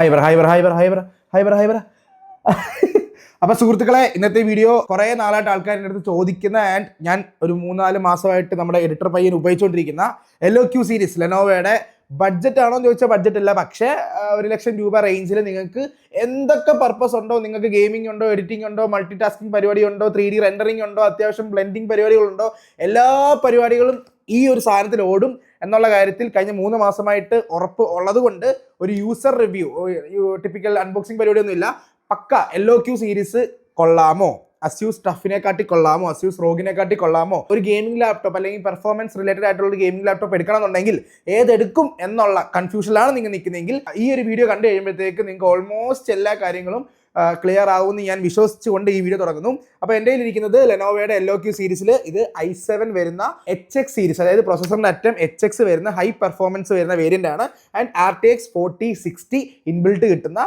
ഹൈബർ ഹൈബർ ഹൈബർ ഹൈബർ ഹൈബർ ഹൈബർ അപ്പൊ സുഹൃത്തുക്കളെ, ഇന്നത്തെ വീഡിയോ കുറെ നാളായിട്ട് ആൾക്കാരുടെ അടുത്ത് ചോദിക്കുന്ന ആൻഡ് ഞാൻ ഒരു 3-4 മാസമായിട്ട് നമ്മുടെ എഡിറ്റർ പയ്യൻ ഉപയോഗിച്ചുകൊണ്ടിരിക്കുന്ന LOQ സീരീസ് ലെനോവയുടെ ബഡ്ജറ്റ് ആണോ എന്ന് ചോദിച്ചാൽ ബഡ്ജറ്റ് ഇല്ല, പക്ഷേ 1,00,000 രൂപ റേഞ്ചിൽ നിങ്ങൾക്ക് എന്തൊക്കെ പർപ്പസ് ഉണ്ടോ, നിങ്ങൾക്ക് ഗെയിമിംഗ് ഉണ്ടോ, എഡിറ്റിംഗ് ഉണ്ടോ, മൾട്ടി ടാസ്കിംഗ് പരിപാടി ഉണ്ടോ, 3D റെൻഡറിംഗ് ഉണ്ടോ, അത്യാവശ്യം ബ്ലെൻഡിങ് പരിപാടികളുണ്ടോ, എല്ലാ പരിപാടികളും ഈ ഒരു സാധനത്തിൽ ഓടും എന്നുള്ള കാര്യത്തിൽ കഴിഞ്ഞ 3 മാസമായിട്ട് ഉറപ്പ് ഉള്ളത് കൊണ്ട് ഒരു യൂസർ റിവ്യൂ, ടിപ്പിക്കൽ അൺബോക്സിംഗ് പരിപാടിയൊന്നും ഇല്ല, പക്ക LOQ സീരീസ് കൊള്ളാമോ, അസ്യൂസ് ടഫിനെ കാട്ടി കൊള്ളാമോ, അസ്യൂസ് റോഗിനെ കാട്ടി കൊള്ളാമോ, ഒരു ഗെയിമിംഗ് ലാപ്ടോപ്പ് അല്ലെങ്കിൽ പെർഫോമൻസ് റിലേറ്റഡ് ആയിട്ടുള്ള ഒരു ഗെയിമിംഗ് ലാപ്ടോപ്പ് എടുക്കണമെന്നുണ്ടെങ്കിൽ ഏതെടുക്കും എന്നുള്ള കൺഫ്യൂഷനിലാണ് നിങ്ങൾ നിൽക്കുന്നതെങ്കിൽ ഈ ഒരു വീഡിയോ കണ്ടു കഴിയുമ്പോഴത്തേക്ക് നിങ്ങൾക്ക് ഓൾമോസ്റ്റ് എല്ലാ കാര്യങ്ങളും ക്ലിയർ ആവുമെന്ന് ഞാൻ വിശ്വസിച്ചുകൊണ്ട് ഈ വീഡിയോ തുടങ്ങുന്നു. അപ്പോൾ എൻ്റെ കയ്യിലിരിക്കുന്നത് ലെനോവയുടെ LOQ സീരീസിൽ ഇത് i7 വരുന്ന HX സീരീസ്, അതായത് പ്രൊസസറിൻ്റെ അറ്റം HX വരുന്ന ഹൈ പെർഫോമൻസ് വരുന്ന വേരിയൻ്റ് ആണ്. ആൻഡ് RTX 4060 ഇൻബിൽട്ട് കിട്ടുന്ന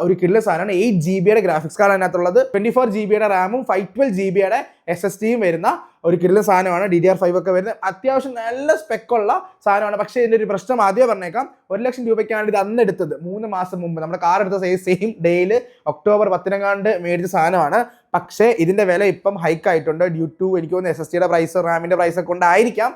ഒരു കിഡ്ല സാധനമാണ്. 8 GB ഗ്രാഫിക്സ് കാർഡ് അതിനകത്തുള്ളത്, 24 GB റാമും 512 GB SSD വരുന്ന ഒരു കിഡ്ല സാധനമാണ്. DDR5 ഒക്കെ വരുന്ന അത്യാവശ്യം നല്ല സ്പെക്കുള്ള സാധനമാണ്. പക്ഷേ ഇതിൻ്റെ ഒരു പ്രശ്നം ആദ്യം പറഞ്ഞേക്കാം, 1,00,000 രൂപയ്ക്കാണ് ഇത് അന്ന് എടുത്തത്. 3 മാസം മുമ്പ് നമ്മുടെ കാർ എടുത്ത സെയിം ഡേയിൽ ഒക്ടോബർ 10 മേടിച്ച സാധനമാണ്. പക്ഷേ ഇതിന്റെ വില ഇപ്പം ഹൈക്ക് ആയിട്ടുണ്ട് ഡ്യൂ ടു എനിക്ക് തോന്നുന്നു SSD പ്രൈസ്, റാമിന്റെ പ്രൈസ് ഒക്കെ കൊണ്ടായിരിക്കാം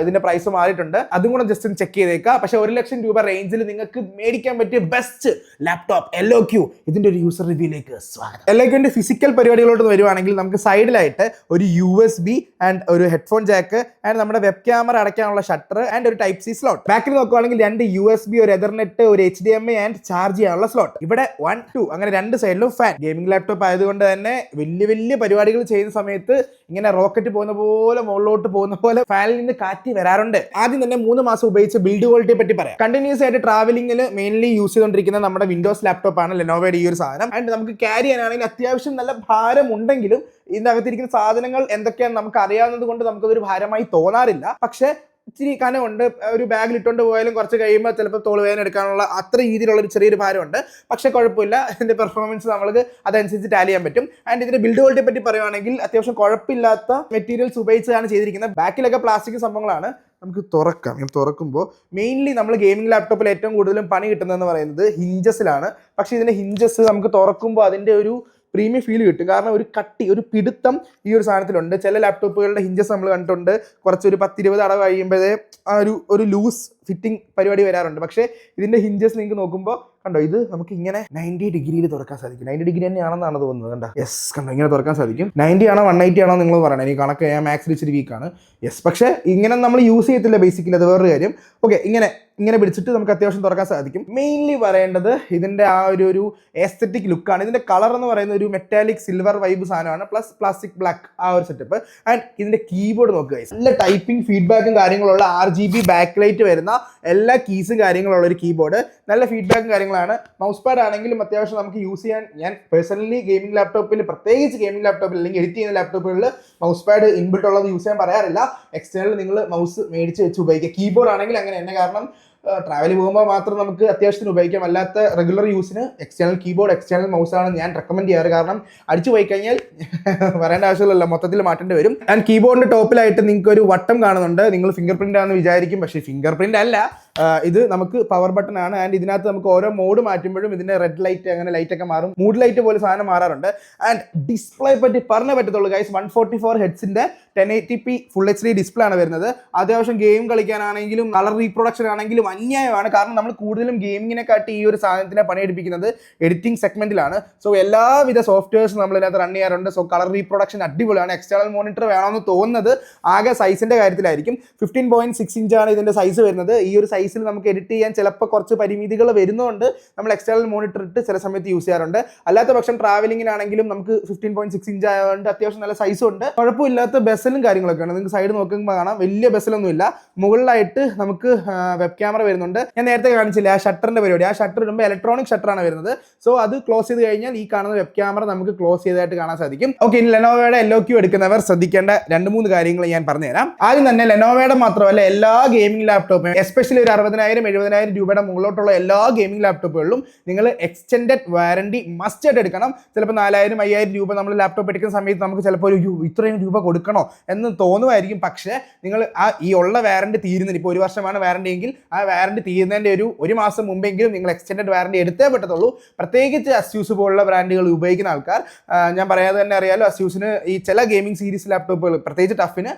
ഇതിന്റെ പ്രൈസ് മാറിയിട്ടുണ്ട്. അതും കൂടെ ജസ്റ്റ് ഒന്ന് ചെക്ക് ചെയ്തേക്കുക. പക്ഷേ 1,00,000 രൂപ റേഞ്ചിൽ നിങ്ങൾക്ക് മേടിക്കാൻ പറ്റിയ ബെസ്റ്റ് ലാപ്ടോപ്പ് LOQ, ഇതിന്റെ ഒരു യൂസർ റിവ്യൂയിലേക്ക് സ്വാഗതം. LOQന്റെ ഫിസിക്കൽ പരിപാടികളോട്ട് വരുവാണെങ്കിൽ നമുക്ക് സൈഡിലായിട്ട് ഒരു USB ആൻഡ് ഒരു ഹെഡ്ഫോൺ ജാക്ക് ആൻഡ് നമ്മുടെ വെബ് ക്യാമറ അടയ്ക്കാനുള്ള ഷട്ടർ ആൻഡ് ഒരു Type-C സ്ലോട്ട്. ബാക്കിൽ നോക്കുവാണെങ്കിൽ 2 USB, ഒരു എതർനെറ്റ്, ഒരു HDMI ആൻഡ് ചാർജ് ചെയ്യാനുള്ള സ്ലോട്ട്. ഇവിടെ 1, 2 അങ്ങനെ 2 സൈഡിലും ഫാൻ. ഗെയിമിംഗ് ലാപ്ടോപ്പ് ആയതുകൊണ്ട് തന്നെ വലിയ പരിപാടികൾ ചെയ്യുന്ന സമയത്ത് ഇങ്ങനെ റോക്കറ്റ് പോകുന്ന പോലെ, മുകളിലോട്ട് പോകുന്ന പോലെ ഫാനിൽ നിന്ന് കാറ്റ് വരാറുണ്ട്. ആദ്യം തന്നെ 3 മാസം ഉപയോഗിച്ച ബിൽഡ് ക്വാളിറ്റിയെ പറ്റി പറയാം. കണ്ടിന്യൂസ് ആയിട്ട് ട്രാവലിംഗിൽ മെയിൻലി യൂസ് ചെയ്തുകൊണ്ടിരിക്കുന്ന നമ്മുടെ വിൻഡോസ് ലാപ്ടോപ്പ് ആണ് ലെനോവയുടെ ഈ ഒരു സാധനം. ആൻഡ് നമുക്ക് ക്യാരി ചെയ്യാനാണെങ്കിൽ അത്യാവശ്യം നല്ല ഭാരം ഉണ്ടെങ്കിലും ഇതിനകത്തിരിക്കുന്ന സാധനങ്ങൾ എന്തൊക്കെയാണെന്ന് നമുക്ക് അറിയാവുന്നത് കൊണ്ട് നമുക്കതൊരു ഭാരമായി തോന്നാറില്ല. പക്ഷേ ഇച്ചിരി കനമുണ്ട്, ഒരു ബാഗിൽ ഇട്ടുകൊണ്ട് പോയാലും കുറച്ച് കഴിയുമ്പോൾ ചിലപ്പോൾ തോളുവേദന എടുക്കാനുള്ള അത്ര രീതിയിലുള്ള ഒരു ചെറിയൊരു ഭാരമുണ്ട്. പക്ഷേ കുഴപ്പമില്ല, ഇതിൻ്റെ പെർഫോമൻസ് നമ്മൾക്ക് അതനുസരിച്ച് ടാലി ചെയ്യാൻ പറ്റും. ആൻഡ് ഇതിൻ്റെ ബിൽഡ് ക്വാളിറ്റിയെ പറ്റി പറയുവാണെങ്കിൽ അത്യാവശ്യം കുഴപ്പമില്ലാത്ത മെറ്റീരിയൽസ് ഉപയോഗിച്ചാണ് ചെയ്തിരിക്കുന്നത്. ബാക്കിലൊക്കെ പ്ലാസ്റ്റിക് സംഭവങ്ങളാണ്. നമുക്ക് തുറക്കാം. തുറക്കുമ്പോൾ മെയിൻലി നമ്മൾ ഗെയിമിംഗ് ലാപ്ടോപ്പിൽ ഏറ്റവും കൂടുതലും പണി കിട്ടുന്നതെന്ന് പറയുന്നത് ഹിഞ്ചസിലാണ്. പക്ഷേ ഇതിൻ്റെ ഹിഞ്ചസ് നമുക്ക് തുറക്കുമ്പോൾ അതിൻ്റെ ഒരു പ്രീമിയം ഫീൽ കിട്ടും. കാരണം ഒരു കട്ടി, ഒരു പിടുത്തം ഈ ഒരു സാധനത്തിലുണ്ട്. ചില ലാപ്ടോപ്പുകളുടെ ഹിഞ്ചസ് നമ്മൾ കണ്ടിട്ടുണ്ട്, കുറച്ചൊരു 10-20 അടവ് കഴിയുമ്പോഴേ ആ ഒരു ലൂസ് ഫിറ്റിംഗ് പരിപാടി വരാറുണ്ട്. പക്ഷേ ഇതിൻ്റെ ഹിഞ്ചസ് നിങ്ങൾക്ക് നോക്കുമ്പോൾ കണ്ടോ, ഇത് നമുക്ക് ഇങ്ങനെ 90 ഡിഗ്രിയിൽ തുറക്കാൻ സാധിക്കും. 90 ഡിഗ്രി തന്നെയാണെന്നാണ് തോന്നുന്നത്. കണ്ടോ, യെസ്, കണ്ടോ, ഇങ്ങനെ തുറക്കാൻ സാധിക്കും. 90 ആണോ 180 ആണോ നിങ്ങൾ പറയണം, എനിക്ക് കണക്ക് ഞാൻ മാക്സിൽ ഇച്ചിരി വീക്കാണ്. യെസ്, പക്ഷേ ഇങ്ങനെ നമ്മൾ യൂസ് ചെയ്യത്തില്ല ബേസിക്കലി, അത് വേറൊരു കാര്യം. ഓക്കെ, ഇങ്ങനെ പിടിച്ചിട്ട് നമുക്ക് അത്യാവശ്യം തുറക്കാൻ സാധിക്കും. മെയിൻലി പറയേണ്ടത് ഇതിൻ്റെ ആ ഒരു എസ്തെറ്റിക് ലുക്കാണ്. ഇതിൻ്റെ കളർ എന്ന് പറയുന്നത് ഒരു മെറ്റാലിക് സിൽവർ വൈബ് സാധനമാണ്, പ്ലസ് പ്ലാസ്റ്റിക് ബ്ലാക്ക് ആ ഒരു സെറ്റപ്പ്. ആൻഡ് ഇതിൻ്റെ കീബോർഡ് നോക്കുക, നല്ല ടൈപ്പിംഗ് ഫീഡ്ബാക്കും കാര്യങ്ങളുള്ള RGB ബാക്ക് ലൈറ്റ് വരുന്ന എല്ലാ കീസും കാര്യങ്ങളുള്ള ഒരു കീബോർഡ്, നല്ല ഫീഡ്ബാക്കും കാര്യങ്ങളാണ്. മൗസ് പാഡ് ആണെങ്കിലും അത്യാവശ്യം നമുക്ക് യൂസ് ചെയ്യാൻ, ഞാൻ പേഴ്സണലി ഗെയിമിംഗ് ലാപ്ടോപ്പിൽ, പ്രത്യേകിച്ച് ഗെയിമിംഗ് ലാപ്ടോപ്പിൽ അല്ലെങ്കിൽ എഡിറ്റ് ചെയ്യുന്ന ലാപ്ടോപ്പുകളിൽ മൗസ് പാഡ് ഇൻബിൽട്ട് ഉള്ളത് യൂസ് ചെയ്യാൻ പറയാറില്ല. എക്സ്റ്റേണൽ നിങ്ങൾ മൗസ് മേടിച്ച് വെച്ച് ഉപയോഗിക്കുക. കീബോർഡ് ആണെങ്കിൽ അങ്ങനെ തന്നെ, കാരണം ട്രാവൽ പോകുമ്പോൾ മാത്രം നമുക്ക് അത്യാവശ്യത്തിന് ഉപയോഗിക്കാം. അല്ലാത്ത റെഗുലർ യൂസിന് എക്സ്റ്റേണൽ കീബോർഡ്, എക്സ്റ്റേണൽ മൗസ് ആണ് ഞാൻ റെക്കമെൻഡ് ചെയ്യാറ്. കാരണം അടിച്ചു പോയി കഴിഞ്ഞാൽ പറയേണ്ട ആവശ്യമില്ലല്ലോ, മൊത്തത്തിൽ മാറ്റേണ്ടി വരും. ആൻഡ് കീബോർഡിന്റെ ടോപ്പിലായിട്ട് നിങ്ങൾക്ക് ഒരു വട്ടം കാണുന്നുണ്ട്. നിങ്ങൾ ഫിംഗർ പ്രിന്റ് ആണെന്ന് വിചാരിക്കും, പക്ഷേ ഫിംഗർ പ്രിന്റ് അല്ല, ഇത് നമുക്ക് പവർ ബട്ടൺ ആണ്. ആൻഡ് ഇതിനകത്ത് നമുക്ക് ഓരോ മോഡ് മാറ്റുമ്പോഴും ഇതിന്റെ റെഡ് ലൈറ്റ്, അങ്ങനെ ലൈറ്റ് ഒക്കെ മാറും. മൂഡ് ലൈറ്റ് പോലെ സാധനം മാറാറുണ്ട്. ആൻഡ് ഡിസ്പ്ലേ പറ്റി പറഞ്ഞേ പറ്റത്തുള്ളൂ guys. 144 ഹെഡ്സിന്റെ 1080p full HD display ആണ് വരുന്നത്. അത്യാവശ്യം ഗെയിം കളിക്കാനാണെങ്കിലും കളർ റീപ്രൊഡക്ഷൻ ആണെങ്കിലും അന്യായമാണ്. കാരണം നമ്മൾ കൂടുതലും ഗെയിമിങ്ങിനെ കാട്ടി ഈ ഒരു സാധനത്തിനെ പണിയെടുപ്പിക്കുന്നത് എഡിറ്റിംഗ് സെഗ്മെന്റിലാണ്. സോ എല്ലാവിധ സോഫ്റ്റ്വെയർസ് നമ്മൾ ഇതിനകത്ത് റൺ ചെയ്യാറുണ്ട്. സോ കളർ റീപ്രൊഡക്ഷൻ അടിപൊളിയാണ്. എക്സ്റ്റേണൽ മോണിറ്റർ വേണമെന്ന് തോന്നുന്നത് ആകെ സൈസിന്റെ കാര്യത്തിലായിരിക്കും. 15.6 ഇഞ്ചാണ് ഇതിന്റെ സൈസ് വരുന്നത്. ഈ ഒരു സൈസിൽ നമുക്ക് എഡിറ്റ് ചെയ്യാൻ ചിലപ്പോൾ കുറച്ച് പരിമിതികൾ വരുന്നതുകൊണ്ട് നമ്മൾ എക്സ്റ്റേണൽ മോണിറ്റർ ഇട്ട് ചില സമയത്ത് യൂസ് ചെയ്യാറുണ്ട്. അല്ലാത്ത പക്ഷം ട്രാവലിങ്ങിനാണെങ്കിലും നമുക്ക് 15.6 ഇഞ്ച് ആയതുകൊണ്ട് അത്യാവശ്യം നല്ല സൈസും ഉണ്ട്. കുഴപ്പമില്ലാത്ത ബെസലും കാര്യങ്ങളൊക്കെയാണ്. നിങ്ങൾക്ക് സൈഡ് നോക്കുമ്പോൾ കാണാം, വലിയ ബെസലൊന്നും ഇല്ല. മുകളിലായിട്ട് നമുക്ക് വെബ് ക്യാമറ വരുന്നുണ്ട്. ഞാൻ നേരത്തെ കാണിച്ചില്ല ആ ഷട്ടറിന്റെ പരിപാടി. ആ ഷട്ടർ ഇടുമ്പോൾ ഇലക്ട്രോണിക് ഷട്ടറാണ് വരുന്നത്. സോ അത് ക്ലോസ് ചെയ്ത് കഴിഞ്ഞാൽ ഈ കാണുന്ന വെബ് ക്യാമറ നമുക്ക് ക്ലോസ് ചെയ്തതായിട്ട് കാണാൻ സാധിക്കും. ഓക്കെ, ഇനി ലെനോവയുടെ LOQ എടുക്കുന്നവർ ശ്രദ്ധിക്കേണ്ട 2-3 കാര്യങ്ങൾ ഞാൻ പറഞ്ഞുതരാം. ആദ്യം തന്നെ ലെനോവയുടെ മാത്രമല്ല എല്ലാ ഗെയിമിംഗ് ലാപ്ടോപ്പും, എസ്പെഷ്യലി ഒരു 60,000-70,000 രൂപയുടെ മുകളിലോട്ടുള്ള എല്ലാ ഗെയിമിംഗ് ലാപ്ടോപ്പുകളിലും നിങ്ങൾ എക്സ്റ്റെൻഡഡ് വാറണ്ടി മസ്റ്റ് ആയിട്ട് എടുക്കണം. ചിലപ്പോൾ 4,000-5,000 രൂപ നമ്മൾ ലാപ്ടോപ്പ് എടുക്കുന്ന സമയത്ത് നമുക്ക് ചിലപ്പോൾ ഒരു ഇത്രയും രൂപ കൊടുക്കണോ എന്ന് തോന്നുമായിരിക്കും. പക്ഷേ നിങ്ങൾ ഈ ഉള്ള വാറണ്ടി തീരുന്നില്ല. ഇപ്പോൾ 1 വർഷമാണ് വാറണ്ടി എങ്കിൽ ആ വാറണ്ടി തീരുന്നതിൻ്റെ ഒരു മാസം മുമ്പെങ്കിലും നിങ്ങൾ എക്സ്റ്റെൻഡഡ് വാറണ്ടി എടുത്തേ പറ്റത്തുള്ളൂ. പ്രത്യേകിച്ച് അസ്യൂസ് പോലുള്ള ബ്രാൻഡുകൾ ഉപയോഗിക്കുന്ന ആൾക്കാർ, ഞാൻ പറയാതെ തന്നെ അറിയാലോ, അസ്യൂസിന് ഈ ചില ഗെയിമിംഗ് സീരീസ് ലാപ്ടോപ്പുകൾ പ്രത്യേകിച്ച് ടഫിന്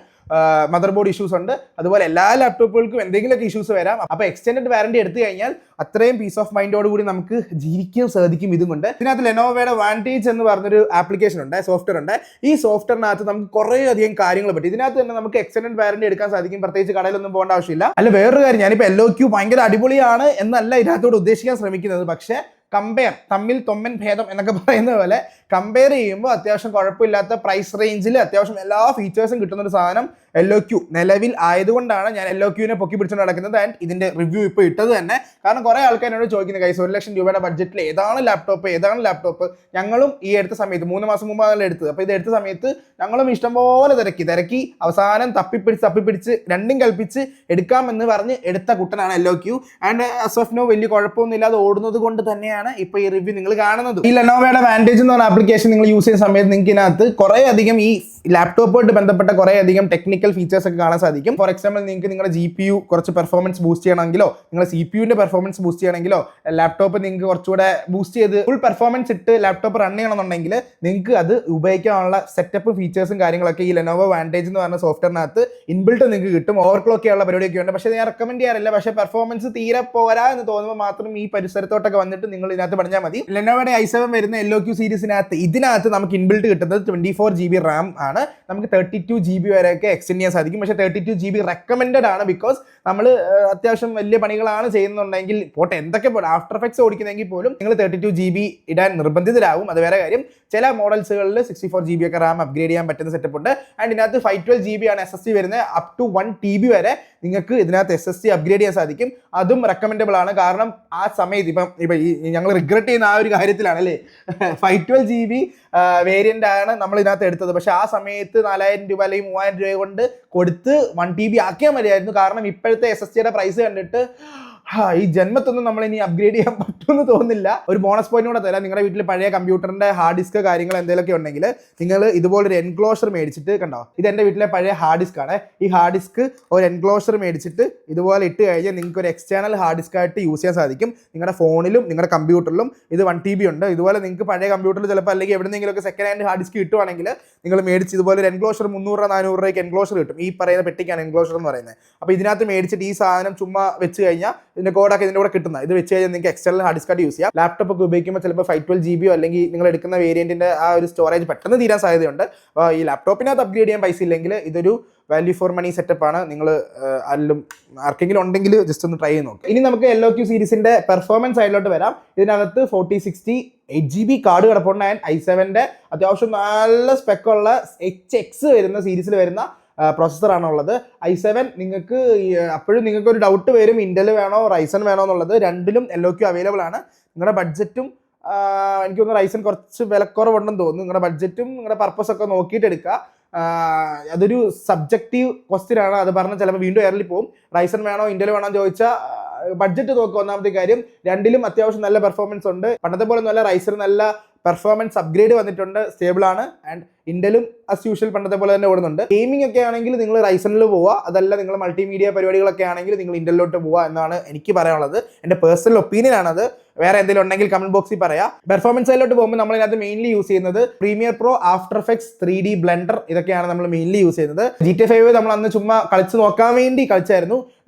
മദർ ബോർഡ് ഇഷ്യൂസ് ഉണ്ട്. അതുപോലെ എല്ലാ ലാപ്ടോപ്പുകൾക്കും എന്തെങ്കിലുമൊക്കെ ഇഷ്യൂസ് വരാം. അപ്പോൾ എക്സ്റ്റെൻഡഡ് വാറണ്ടി എടുത്തു കഴിഞ്ഞാൽ അത്രയും പീസ് ഓഫ് മൈൻഡോട് കൂടി നമുക്ക് ജീവിക്കാൻ സാധിക്കും. ഇതുകൊണ്ട് ഇതിനകത്ത് ലെനോവോയുടെ വാൻറ്റേജ് എന്ന് പറഞ്ഞൊരു ആപ്ലിക്കേഷൻ ഉണ്ട്, സോഫ്റ്റ്വെയർ ഉണ്ട്. ഈ സോഫ്റ്റ്വെയറിനകത്ത് നമുക്ക് കുറേ അധികം കാര്യങ്ങൾ പറ്റും. ഇതിനകത്ത് തന്നെ നമുക്ക് എക്സ്റ്റെൻഡഡ് വാറണ്ടി എടുക്കാൻ സാധിക്കും. പ്രത്യേകിച്ച് കടയിലൊന്നും പോകേണ്ട ആവശ്യമില്ല. അല്ല, വേറൊരു കാര്യം, ഞാനിപ്പോൾ LOQ ഭയങ്കര അടിപൊളിയാണ് എന്നല്ല ഇതിനകത്തോട് ഉദ്ദേശിക്കാൻ ശ്രമിക്കുന്നത്. പക്ഷേ തമ്മിൽ തൊമ്മൻ ഭേദം എന്നൊക്കെ പറയുന്ന പോലെ കമ്പയർ ചെയ്യുമ്പോൾ അത്യാവശ്യം കുഴപ്പമില്ലാത്ത പ്രൈസ് റേഞ്ചിൽ അത്യാവശ്യം എല്ലാ ഫീച്ചേഴ്സും കിട്ടുന്ന ഒരു സാധനം LOQ നിലവിൽ ആയതുകൊണ്ടാണ് ഞാൻ LOQനെ പൊക്കി പിടിച്ചുകൊണ്ട് നടക്കുന്നത്. ആൻഡ് ഇതിന്റെ റിവ്യൂ ഇപ്പോൾ ഇട്ടത് തന്നെ കാരണം കുറേ ആൾക്കാരോട് ചോദിക്കുന്നത്, കൈസ് 1 ലക്ഷം രൂപയുടെ ബഡ്ജറ്റിൽ ഏതാണ് ലാപ്ടോപ്പ്. ഞങ്ങളും ഈ എടുത്ത സമയത്ത് 3 മാസം മുമ്പാണ് എടുത്തത്. അപ്പോൾ ഇത് എടുത്ത സമയത്ത് ഞങ്ങളും ഇഷ്ടംപോലെ തിരക്കി അവസാനം തപ്പിപ്പിടിച്ച് രണ്ടും കൽപ്പിച്ച് എടുക്കാമെന്ന് പറഞ്ഞ് എടുത്ത കുട്ടനാണ് LOQ. And as of now വലിയ കുഴപ്പമൊന്നും ഇല്ലാതെ ഓടുന്നത് കൊണ്ട് തന്നെയാണ് ഇപ്പോൾ ഈ റിവ്യൂ നിങ്ങൾ കാണുന്നത്. ഈ ലെനോവോയുടെ വാൻറ്റേജ് എന്ന് പറഞ്ഞ ആപ്ലിക്കേഷൻ നിങ്ങൾ യൂസ് ചെയ്യുന്ന സമയത്ത് നിങ്ങൾക്ക് ഇതിനകത്ത് കുറേ അധികം ഈ ലാപ്ടോപ്പുമായിട്ട് ബന്ധപ്പെട്ട കുറേ അധികം ടെക്നിക്കൽ ഫീച്ചേഴ്സ് ഒക്കെ കാണാൻ സാധിക്കും. ഫോർ എക്സാമ്പിൾ, നിങ്ങൾക്ക് നിങ്ങളുടെ GPU കുറച്ച് പെർഫോമൻസ് ബൂസ്റ്റ് ചെയ്യണമെങ്കിലോ നിങ്ങളുടെ CPUവിന്റെ പെർഫോമൻസ് ബൂസ്റ്റ് ചെയ്യണമെങ്കിലോ ലാപ്ടോപ്പ് നിങ്ങൾക്ക് കുറച്ചുകൂടെ ബൂസ്റ്റ് ചെയ്ത് ഫുൾ പെർഫോമൻസ് ഇട്ട് ലാപ്ടോപ്പ് റൺ ചെയ്യണമെന്നുണ്ടെങ്കിൽ നിങ്ങൾക്ക് അത് ഉപയോഗിക്കാനുള്ള സെറ്റപ്പും ഫീച്ചേഴ്സും കാര്യങ്ങളൊക്കെ ഈ ലെനോവോ വാൻറ്റേജ് എന്ന് പറഞ്ഞ സോഫ്റ്റ്വെയറിനകത്ത് ഇൻബിൽട്ട് നിങ്ങൾക്ക് കിട്ടും. ഓവർക്ലോക്കുള്ള പരിപാടിയൊക്കെ ഉണ്ട്. പക്ഷേ ഞാൻ റെക്കമെൻഡ് ചെയ്യാറില്ല. പക്ഷേ പെർഫോമൻസ് തീരെ പോരാ എന്ന് തോന്നുമ്പോൾ മാത്രം ഈ പരിസരത്തോട്ടൊക്കെ വന്നിട്ട് നിങ്ങൾ ഇതിനകത്ത് പഠിച്ചാൽ മതി. ലെനോവോയുടെ i7 വരുന്ന LOQ സീരീസിനകത്ത് ഇതിനകത്ത് നമുക്ക് ഇൻബിൽട്ട് കിട്ടുന്നത് 24 GB റാം ആണ്. നമുക്ക് 32 GB വരെയൊക്കെ എക്സ്റ്റെൻഡ് ചെയ്യാൻ സാധിക്കും. പക്ഷേ 32 GB റെക്കമെൻഡഡ് ആണ്. ബിക്കോസ് നമ്മൾ അത്യാവശ്യം വലിയ പണികളാണ് ചെയ്യുന്നുണ്ടെങ്കിൽ പോട്ടെ, എന്തൊക്കെ ആഫ്റ്റർ എഫക്ട്സ് ഓടിക്കുന്നെങ്കിൽ പോലും നിങ്ങൾ 32 GB ഇടാൻ നിർബന്ധിതരാകും. അത് വേറെ കാര്യം. ചില മോഡൽസുകളിൽ 64 GB ഒക്കെ റാം അപ്ഗ്രേഡ് ചെയ്യാൻ പറ്റുന്ന സെറ്റപ്പ് ഉണ്ട്. ആൻഡ് ഇതിനകത്ത് 512 GB ആണ് SSD വരുന്നത്. അപ് ടു 1 TB വരെ നിങ്ങൾക്ക് ഇതിനകത്ത് SSD അപ്ഗ്രേഡ് ചെയ്യാൻ സാധിക്കും. അതും റെക്കമെൻഡബിൾ ആണ്. കാരണം ആ സമയത്ത് ഇപ്പം ഞങ്ങൾ റിഗ്രറ്റ് ചെയ്യുന്ന ആ ഒരു കാര്യത്തിലാണ് അല്ലേ, 512 GB വേരിയന്റ് ആണ് നമ്മൾ ഇതിനകത്ത് എടുത്തത്. പക്ഷെ ആ സമയത്ത് 4,000 രൂപ അല്ലെങ്കിൽ 3,000 രൂപ കൊണ്ട് കൊടുത്ത് 1 TB ആക്കിയാൽ മതിയായിരുന്നു. കാരണം ഇപ്പോഴത്തെ SSDയുടെ പ്രൈസ് കണ്ടിട്ട് ഈ ജന്മത്തൊന്നും നമ്മൾ ഇനി അപ്ഗ്രേഡ് ചെയ്യാൻ പറ്റുമെന്ന് തോന്നുന്നില്ല. ഒരു ബോണസ് പോയിന്റ് കൂടെ തരാം. നിങ്ങളുടെ വീട്ടിൽ പഴയ കമ്പ്യൂട്ടറിന്റെ ഹാർഡ് ഡിസ്ക് കാര്യങ്ങൾ എന്തെങ്കിലുമൊക്കെ ഉണ്ടെങ്കിൽ നിങ്ങൾ ഇതുപോലൊരു എൻക്ലോഷർ മേടിച്ചിട്ട്, കണ്ടോ, ഇത് എൻ്റെ വീട്ടിലെ പഴയ ഹാർഡ് ഡിസ്ക് ആണ്. ഈ ഹാർഡ് ഡിസ്ക് ഒരു എൻക്ലോഷർ മേടിച്ചിട്ട് ഇതുപോലെ ഇട്ട് കഴിഞ്ഞാൽ നിങ്ങൾക്ക് ഒരു എക്സ്റ്റേണൽ ഹാർഡ് ഡിസ്ക് ആയിട്ട് യൂസ് ചെയ്യാൻ സാധിക്കും. നിങ്ങളുടെ ഫോണിലും നിങ്ങളുടെ കമ്പ്യൂട്ടറിലും ഇത് 1 TB ഉണ്ട്. ഇതുപോലെ നിങ്ങൾക്ക് പഴയ കമ്പ്യൂട്ടറിൽ ചിലപ്പോൾ അല്ലെങ്കിൽ എവിടെയെങ്കിലുമൊക്കെ സെക്കൻഡ് ഹാൻഡ് ഹാർഡ് ഡിസ്ക് കിട്ടുവാണെങ്കിൽ നിങ്ങൾ മേടിച്ച് ഇതുപോലെ ഒരു എൻക്ലോഷർ 300-400 രൂപയ്ക്ക് എൻക്ലോഷർ കിട്ടും. ഈ പറയുന്ന പെട്ടിക്കാണ് എൻക്ലോഷർ എന്ന് പറയുന്നത്. അപ്പോൾ ഇതിനകത്ത് മേടിച്ചിട്ട് ഈ സാധനം ചുമ്മാ വെച്ച് കഴിഞ്ഞാൽ ഇതിന്റെ കോഡൊക്കെ ഇതിന്റെ കൂടെ കിട്ടുന്ന ഇത് വെച്ച് കഴിഞ്ഞാൽ നിങ്ങൾക്ക് എക്സ്റ്റേണൽ ഹാർഡ് ഡിസ്ക് യൂസ് ചെയ്യാം. ലാപ്ടോപ്പ് ഒക്കെ ഉപയോഗിക്കുമ്പോൾ ചിലപ്പോൾ 512 GB അല്ലെങ്കിൽ നിങ്ങൾ എടുക്കുന്ന വേരിയന്റിന്റെ ആ ഒരു സ്റ്റോറേജ് പെട്ടെന്ന് തീരാൻ സാധ്യതയുണ്ട്. അപ്പോൾ ഈ ലാപ്ടോപ്പിനകത്ത് അപ്ഗ്രേഡ് ചെയ്യാൻ പൈസ ഇല്ലെങ്കിൽ ഇതൊരു വാല്യൂ ഫോർ മണി സെറ്റപ്പ് ആണ്. നിങ്ങൾ ആർക്കെങ്കിലും ഉണ്ടെങ്കിൽ ജസ്റ്റ് ഒന്ന് ട്രൈ ചെയ്ത് നോക്കാം. ഇനി നമുക്ക് LOQ സീരീസിന്റെ പെർഫോമൻസ് സൈഡിലോട്ട് വരാം. ഇതിനകത്ത് 4060 8GB കാർഡ് കിടപ്പുണ്ട്. ആൻഡ് i7ന്റെ അത്യാവശ്യം നല്ല സ്പെക്കുള്ള HX വരുന്ന സീരീസിൽ വരുന്ന പ്രോസസ്സറാണുള്ളത്. i7 നിങ്ങൾക്ക് അപ്പോഴും നിങ്ങൾക്ക് ഒരു ഡൗട്ട് വരും, ഇന്റൽ വേണോ റൈസൺ വേണോ എന്നുള്ളത്. രണ്ടിലും LOQ അവൈലബിൾ ആണ്. നിങ്ങളുടെ ബഡ്ജറ്റും എനിക്ക് തോന്നുന്നു റൈസൺ കുറച്ച് വിലക്കുറവുണ്ടെന്ന് തോന്നുന്നു. നിങ്ങളുടെ ബഡ്ജറ്റും നിങ്ങളുടെ പർപ്പസ് ഒക്കെ നോക്കിയിട്ട് എടുക്കുക. അതൊരു സബ്ജക്റ്റീവ് ക്വസ്റ്റ്യൻ ആണ്. അത് പറഞ്ഞാൽ ചിലപ്പോൾ വീണ്ടും എയറിൽ പോകും. റൈസൺ വേണോ ഇന്റൽ വേണോ എന്ന് ചോദിച്ചാൽ ബഡ്ജറ്റ് നോക്കുക. ഒന്നാമത്തെ കാര്യം, രണ്ടിലും അത്യാവശ്യം നല്ല പെർഫോമൻസ് ഉണ്ട്. പണ്ടത്തെ പോലെ നല്ല റൈസർ നല്ല പെർഫോമൻസ് അപ്ഗ്രേഡ് വന്നിട്ടുണ്ട്, സ്റ്റേബിൾ ആണ്. ആൻഡ് ഇന്റലും അസ് യൂഷ്വൽ പണ്ടത്തെ പോലെ തന്നെ ഓടുന്നുണ്ട്. ഗെയിമിംഗ് ഒക്കെ ആണെങ്കിൽ നിങ്ങൾ റൈസണിൽ പോവുക, അതല്ല നിങ്ങൾ മൾട്ടിമീഡിയ പരിപാടികളൊക്കെ ആണെങ്കിൽ നിങ്ങൾ ഇന്റലിലോട്ട് പോവുക എന്നാണ് എനിക്ക് പറയാനുള്ളത്. എൻ്റെ പേഴ്സണൽ ഒപ്പീനിയൻ ആണത്. വേറെ എന്തെങ്കിലും ഉണ്ടെങ്കിൽ കമന്റ് ബോക്സിൽ പറയാം. പെർഫോമൻസ് സൈഡിലോട്ട് പോകുമ്പോൾ നമ്മൾ ഇതിനകത്ത് മെയിൻലി യൂസ് ചെയ്യുന്നത് premier pro, after effects, 3D blender, ഇതൊക്കെയാണ് നമ്മൾ മെയിൻലി യൂസ് ചെയ്യുന്നത്. GTA 5 നമ്മൾ അന്ന് ചുമ്മാ കളിച്ച് നോക്കാൻ വേണ്ടി കളിച്ചായിരുന്നു.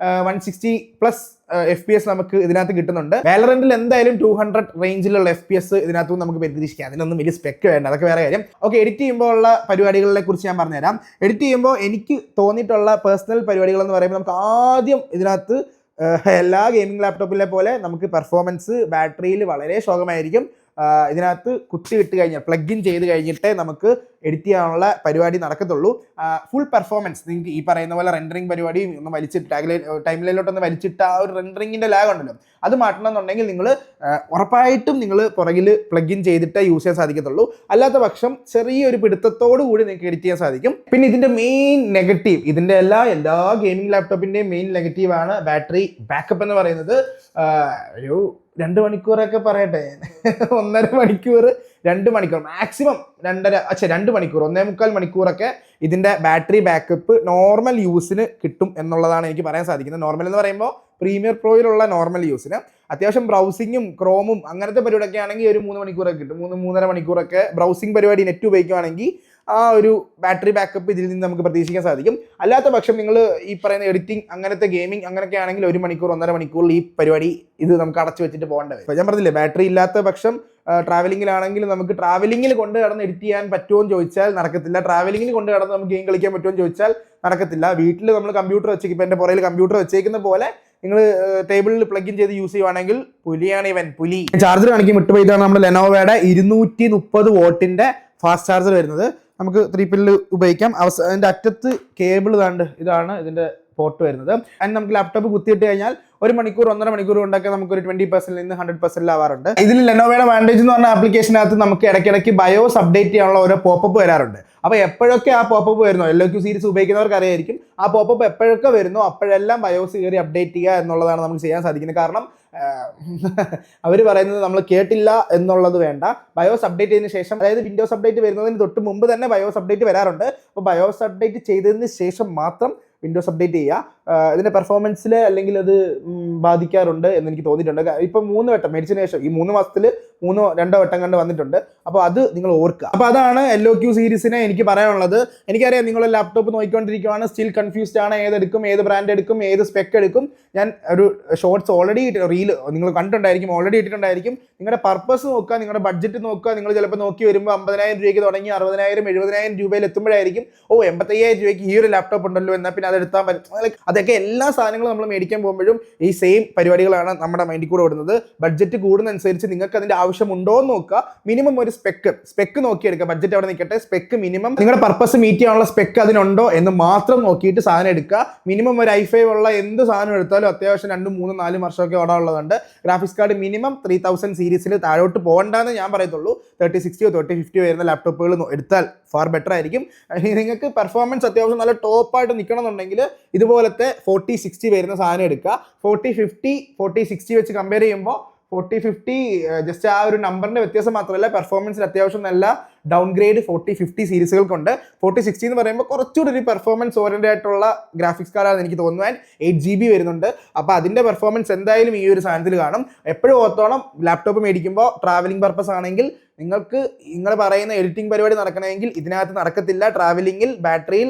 160+ FPS നമുക്ക് ഇതിനകത്ത് കിട്ടുന്നുണ്ട്. വാലറന്റിൽ എന്തായാലും 200 റേഞ്ചിലുള്ള FPS ഇതിനകത്ത് നമുക്ക് പ്രതീക്ഷിക്കാം. അതിനൊന്നും വലിയ സ്പെക്ക് വേണ്ട, അതൊക്കെ വേറെ കാര്യം. ഓക്കെ, എഡിറ്റ് ചെയ്യുമ്പോൾ ഉള്ള പരിപാടികളെ കുറിച്ച് ഞാൻ പറഞ്ഞുതരാം. എഡിറ്റ് ചെയ്യുമ്പോൾ എനിക്ക് തോന്നിയിട്ടുള്ള പേഴ്സണൽ പരിപാടികൾ എന്ന് പറയുമ്പോൾ നമുക്ക് ആദ്യം ഇതിനകത്ത് എല്ലാ ഗെയിമിംഗ് ലാപ്ടോപ്പിലെ പോലെ നമുക്ക് പെർഫോമൻസ് ബാറ്ററിയിൽ വളരെ ശോകമായിരിക്കും. ഇതിനകത്ത് കുത്തിയിട്ട് കഴിഞ്ഞാൽ പ്ലഗ് ഇൻ ചെയ്ത് കഴിഞ്ഞിട്ടേ നമുക്ക് എഡിറ്റ് ചെയ്യാനുള്ള പരിപാടി നടക്കത്തുള്ളൂ. ഫുൾ പെർഫോമൻസ് നിങ്ങൾക്ക് ഈ പറയുന്ന പോലെ റെൻഡറിങ് പരിപാടി ഒന്ന് വലിച്ചിട്ട് ടൈം ലൈനിലോട്ടൊന്ന് വലിച്ചിട്ട് ആ ഒരു റെൻഡറിങ്ങിൻ്റെ ലാഗ് ഉണ്ടല്ലോ അത് മാറ്റണമെന്നുണ്ടെങ്കിൽ നിങ്ങൾ ഉറപ്പായിട്ടും നിങ്ങൾ പുറകിൽ പ്ലഗ് ഇൻ ചെയ്തിട്ടേ യൂസ് ചെയ്യാൻ സാധിക്കത്തുള്ളൂ. അല്ലാത്ത പക്ഷം ചെറിയൊരു പിടുത്തത്തോടു കൂടി നിങ്ങൾക്ക് എഡിറ്റ് ചെയ്യാൻ സാധിക്കും. പിന്നെ ഇതിൻ്റെ മെയിൻ നെഗറ്റീവ്, ഇതിൻ്റെ എല്ലാ ഗെയിമിംഗ് ലാപ്ടോപ്പിൻ്റെയും മെയിൻ നെഗറ്റീവാണ് ബാറ്ററി ബാക്കപ്പ് എന്ന് പറയുന്നത്. ഒരു 2 മണിക്കൂറൊക്കെ പറയട്ടെ, 1.5 മണിക്കൂർ 2 മണിക്കൂർ മാക്സിമം 2 മണിക്കൂർ 1.25 മണിക്കൂറൊക്കെ ഇതിൻ്റെ ബാറ്ററി ബാക്കപ്പ് നോർമൽ യൂസിന് കിട്ടും എന്നുള്ളതാണ് എനിക്ക് പറയാൻ സാധിക്കുന്നത്. നോർമൽ എന്ന് പറയുമ്പോൾ പ്രീമിയർ പ്രോയിലുള്ള നോർമൽ യൂസിന് അത്യാവശ്യം ബ്രൗസിങ്ങും ക്രോമും അങ്ങനത്തെ പരിപാടിയൊക്കെ ആണെങ്കിൽ ഒരു 3 മണിക്കൂറൊക്കെ കിട്ടും. 3-3.5 മണിക്കൂറൊക്കെ ബ്രൗസിംഗ് പരിപാടി നെറ്റ് ഉപയോഗിക്കുകയാണെങ്കിൽ ആ ഒരു ബാറ്ററി ബാക്കപ്പ് ഇതിൽ നിന്ന് നമുക്ക് പ്രതീക്ഷിക്കാൻ സാധിക്കും. അല്ലാത്ത പക്ഷം നിങ്ങൾ ഈ പറയുന്ന എഡിറ്റിംഗ് അങ്ങനത്തെ ഗെയിമിംഗ് അങ്ങനെയൊക്കെ ആണെങ്കിൽ 1 മണിക്കൂർ 1.5 മണിക്കൂറിൽ ഈ പരിപാടി ഇത് നമുക്ക് അടച്ചു വെച്ചിട്ട് പോകേണ്ട വരും. ഞാൻ പറഞ്ഞില്ലേ ബാറ്ററി ഇല്ലാത്ത പക്ഷം ട്രാവലിങ്ങിലാണെങ്കിൽ നമുക്ക് ട്രാവലിങ്ങിൽ കൊണ്ട് കിടന്ന് എഡിറ്റ് ചെയ്യാൻ പറ്റുമോ എന്ന് ചോദിച്ചാൽ നടക്കത്തില്ല. ട്രാവലിങ്ങിൽ കൊണ്ട് കിടന്ന് നമുക്ക് ഗെയിം കളിക്കാൻ പറ്റുമോ എന്ന് ചോദിച്ചാൽ നടക്കത്തില്ല. വീട്ടിൽ നമ്മൾ കമ്പ്യൂട്ടർ വെച്ചേക്കും, ഇപ്പം എൻ്റെ പുറയിൽ കമ്പ്യൂട്ടർ വെച്ചേക്കുന്ന പോലെ നിങ്ങൾ ടേബിളിൽ പ്ലഗ് ഇൻ ചെയ്ത് യൂസ് ചെയ്യുവാണെങ്കിൽ പുലിയാണ് ഇവൻ പുലി. ചാർജർ കാണിക്കും വിട്ടുപോയി. ഇതാണ് നമ്മുടെ ലെനോവയുടെ 230 വോട്ടിൻ്റെ ഫാസ്റ്റ് ചാർജർ വരുന്നത്. നമുക്ക് 3 പിന്നിൽ ഉപയോഗിക്കാം. അതിൻ്റെ അറ്റത്ത് കേബിൾ ഇതാണ് ഇതിൻ്റെ പോർട്ട് വരുന്നത്. ആൻഡ് നമുക്ക് ലാപ്ടോപ്പ് കുത്തിയിട്ട് കഴിഞ്ഞാൽ 1 മണിക്കൂർ 1.5 മണിക്കൂർ കൊണ്ടൊക്കെ നമുക്ക് ഒരു 20% നിന്ന് 100% ആവാറുണ്ട്. ഇതിൽ ലെനോവയുടെ വാൻറ്റേജ് എന്ന് പറഞ്ഞ ആപ്ലിക്കേഷനകത്ത് നമുക്ക് ഇടയ്ക്കിടയ്ക്ക് ബയോസ് അപ്ഡേറ്റ് ചെയ്യാനുള്ള ഓരോ പോപ്പപ്പ് വരാറുണ്ട്. അപ്പോൾ എപ്പോഴൊക്കെ ആ പോപ്പപ്പ് വരുന്നോ, LOQ സീരീസ് ഉപയോഗിക്കുന്നവർക്ക് അറിയായിരിക്കും, ആ പോപ്പപ്പ് എപ്പോഴൊക്കെ വരുന്നോ അപ്പോഴെല്ലാം ബയോസ് കയറി അപ്ഡേറ്റ് ചെയ്യുക എന്നുള്ളതാണ് നമുക്ക് ചെയ്യാൻ സാധിക്കുന്നത്. കാരണം അവർ പറയുന്നത് നമ്മൾ കേട്ടില്ല എന്നുള്ളത് വേണ്ട. ബയോസ് അപ്ഡേറ്റ് ചെയ്തതിന് ശേഷം, അതായത് വിൻഡോസ് അപ്ഡേറ്റ് വരുന്നതിന് തൊട്ട് മുമ്പ് തന്നെ ബയോസ് അപ്ഡേറ്റ് വരാറുണ്ട്. അപ്പോൾ ബയോസ് അപ്ഡേറ്റ് ചെയ്തതിന് ശേഷം മാത്രം വിൻഡോസ് അപ്ഡേറ്റ് ചെയ്യുക. ഇതിൻ്റെ പെർഫോമൻസിൽ അല്ലെങ്കിൽ അത് ബാധിക്കാറുണ്ട് എന്ന് എനിക്ക് തോന്നിയിട്ടുണ്ട്. ഇപ്പം 3 വട്ടം മേടിച്ചതിന് ശേഷം ഈ 3 മാസത്തിൽ 2 വട്ടം കണ്ട് വന്നിട്ടുണ്ട്. അപ്പോൾ അത് നിങ്ങൾ ഓർക്കുക. അപ്പോൾ അതാണ് LOQ സീരീസിനെ എനിക്ക് പറയാനുള്ളത്. എനിക്കറിയാം നിങ്ങൾ ലാപ്ടോപ്പ് നോക്കിക്കൊണ്ടിരിക്കുകയാണ്, സ്റ്റിൽ കൺഫ്യൂസ്ഡ് ആണ്, ഏതെടുക്കും, ഏത് ബ്രാൻഡ് എടുക്കും, ഏത് സ്പെക്ക് എടുക്കും. ഞാൻ ഒരു ഷോർട്സ് ഓൾറെഡി റീൽ നിങ്ങൾ കണ്ടിട്ടുണ്ടായിരിക്കും, ഓൾറെഡി ഇട്ടിട്ടുണ്ടായിരിക്കും. നിങ്ങളുടെ പർപ്പസ് നോക്കുക, നിങ്ങളുടെ ബഡ്ജറ്റ് നോക്കുക. നിങ്ങൾ ചിലപ്പോൾ നോക്കി വരുമ്പോൾ 50,000 രൂപയ്ക്ക് തുടങ്ങി 60,000 70,000 രൂപയിൽ എത്തുമ്പോഴായിരിക്കും 85,000 രൂപയ്ക്ക് ഈ ഒരു ലാപ്ടോപ്പ് ഉണ്ടല്ലോ, എന്നാൽ പിന്നെ അതെടുത്താൽ പറ്റും. അതൊക്കെ എല്ലാ സാധനങ്ങളും നമ്മൾ മേടിക്കാൻ പോകുമ്പോഴും ഈ സെയിം പരിപാടികളാണ് നമ്മുടെ മൈൻഡിൽ കൂടെ ഓടുന്നത്. ബഡ്ജറ്റ് കൂടുന്നതനുസരിച്ച് നിങ്ങൾക്ക് അതിൻ്റെ ആവശ്യമുണ്ടോ എന്ന് നോക്കുക. മിനിമം ഒരു സ്പെക്ക് നോക്കിയെടുക്കുക. ബഡ്ജറ്റ് അവിടെ നിൽക്കട്ടെ, സ്പെക്ക് മിനിമം നിങ്ങളുടെ പർപ്പസ് മീറ്റ് ചെയ്യാനുള്ള സ്പെക്ക് അതിനുണ്ടോ എന്ന് മാത്രം നോക്കിയിട്ട് സാധനം എടുക്കുക. മിനിമം ഒരു i5 ഉള്ള എന്ത് സാധനം എടുത്താലും അത്യാവശ്യം 2, 3, 4 വർഷമൊക്കെ ഓടാനുള്ളതുണ്ട്. ഗ്രാഫിക്സ് കാർഡ് മിനിമം 3000 സീരീസിൽ താഴോട്ട് പോകണ്ടെന്ന് ഞാൻ പറയത്തുള്ളൂ. 3060 3050 വരുന്ന ലാപ്ടോപ്പുകൾ എടുത്താൽ ഫാർ ബെറ്റർ ആയിരിക്കും. നിങ്ങൾക്ക് പെർഫോമൻസ് അത്യാവശ്യം നല്ല ടോപ്പായിട്ട് നിൽക്കണമെന്നുണ്ടെങ്കിൽ ഇതുപോലത്തെ 4060 വരുന്ന സാധനം എടുക്കുക. 4050 4060 വെച്ച് കമ്പയർ ചെയ്യുമ്പോൾ 4050 ജസ്റ്റ് ആ ഒരു നമ്പറിന്റെ വ്യത്യാസം മാത്രമല്ല, പെർഫോമൻസിൽ അത്യാവശ്യം നല്ല ഡൗൺഗ്രേഡ് 4050 സീരീസുകൾക്കുണ്ട്. 4060 എന്ന് പറയുമ്പോൾ കുറച്ചുകൂടി ഒരു പെർഫോമൻസ് ഓറിയന്റഡ് ആയിട്ടുള്ള ഗ്രാഫിക്സ് കാർഡാണെന്ന് എനിക്ക് തോന്നുന്നു. ആൻഡ് 8GB വരുന്നുണ്ട്. അപ്പോൾ അതിൻ്റെ പെർഫോമൻസ് എന്തായാലും ഈ ഒരു സാധനത്തിൽ കാണും. എപ്പോഴും ഓർത്തോണം, ലാപ്ടോപ്പ് മേടിക്കുമ്പോൾ ട്രാവലിംഗ് പർപ്പസ് ആണെങ്കിൽ നിങ്ങൾക്ക് നിങ്ങൾ പറയുന്ന എഡിറ്റിംഗ് പരിപാടി നടക്കണമെങ്കിൽ ഇതിനകത്ത് നടക്കത്തില്ല. ട്രാവലിംഗിൽ ബാറ്ററിയിൽ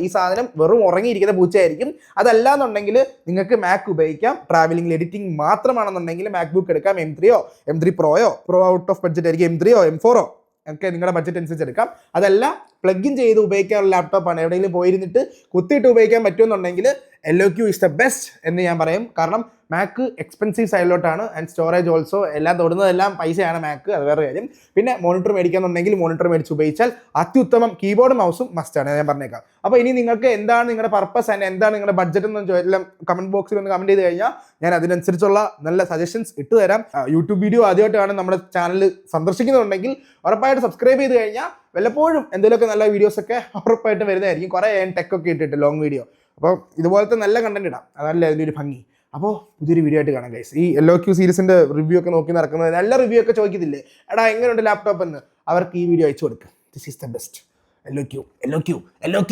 ഈ സാധനം വെറും ഉറങ്ങിയിരിക്കുന്ന പൂച്ചയായിരിക്കും. അതല്ല എന്നുണ്ടെങ്കിൽ നിങ്ങൾക്ക് മാക് ഉപയോഗിക്കാം. ട്രാവലിംഗിൽ എഡിറ്റിംഗ് മാത്രമാണെന്നുണ്ടെങ്കിൽ മാക്ബുക്ക് എടുക്കാം. M3 M3 പ്രോയോ out of budget ആയിരിക്കും, M3 M4 ഒക്കെ നിങ്ങളുടെ ബഡ്ജറ്റ് അനുസരിച്ച് എടുക്കാം. അതല്ല പ്ലഗ് ഇൻ ചെയ്ത് ഉപയോഗിക്കാനുള്ള ലാപ്ടോപ്പാണ്, എവിടെയെങ്കിലും പോയിരുന്നിട്ട് കുത്തിയിട്ട് ഉപയോഗിക്കാൻ പറ്റുമെന്നുണ്ടെങ്കിൽ LOQ ഇസ് ദ ബെസ്റ്റ് എന്ന് ഞാൻ പറയും. കാരണം മാക് എക്സ്പെൻസീവ് സൈഡിലോട്ടാണ്. ആൻഡ് സ്റ്റോറേജ് ഓൾസോ എല്ലാം തൊടുന്നതെല്ലാം പൈസയാണ് മാക്, അത് വേറെ കാര്യം. പിന്നെ മോണിറ്റർ മേടിക്കാന്നുണ്ടെങ്കിൽ മോണിറ്റർ മേടിച്ച് ഉപയോഗിച്ചാൽ അത്യുത്തമം. കീബോർഡ് മൗസും മസ്റ്റാണ്, ഞാൻ പറഞ്ഞേക്കാം. അപ്പോൾ ഇനി നിങ്ങൾക്ക് എന്താണ് നിങ്ങളുടെ പർപ്പസ് ആൻഡ് എന്താണ് നിങ്ങളുടെ ബഡ്ജറ്റ് എന്ന് എല്ലാം കമന്റ് ബോക്സിൽ ഒന്ന് കമന്റ് ചെയ്ത് കഴിഞ്ഞാൽ ഞാൻ അതിനനുസരിച്ചുള്ള നല്ല സജഷൻസ് ഇട്ട് തരാം. യൂട്യൂബ് വീഡിയോ ആദ്യമായിട്ടാണ് നമ്മുടെ ചാനൽ സന്ദർശിക്കുന്നുണ്ടെങ്കിൽ ഉറപ്പായിട്ട് സബ്സ്ക്രൈബ് ചെയ്ത് കഴിഞ്ഞാൽ വല്ലപ്പോഴും എന്തെങ്കിലുമൊക്കെ നല്ല വീഡിയോസൊക്കെ ഉറപ്പായിട്ട് വരുന്നതായിരിക്കും. കുറേ ടെക്കൊക്കെ ഇട്ടിട്ട് ലോങ് വീഡിയോ. അപ്പോൾ ഇതുപോലത്തെ നല്ല കണ്ടന്റ് ഇടാം, അതല്ലേ അതിൻ്റെ ഒരു ഭംഗി. അപ്പോൾ പുതിയൊരു വീഡിയോ ആയിട്ട് കാണാം ഗൈസ്. ഈ LOQ സീരീസിൻ്റെ റിവ്യൂ ഒക്കെ നോക്കി നടക്കുന്നത്, നല്ല റിവ്യൂ ഒക്കെ ചോദിക്കത്തില്ലേ, എടാ എങ്ങനെയുണ്ട് ലാപ്ടോപ്പ് എന്ന്, അവർക്ക് ഈ വീഡിയോ അയച്ചു കൊടുക്കുക. This is the best. LOQ.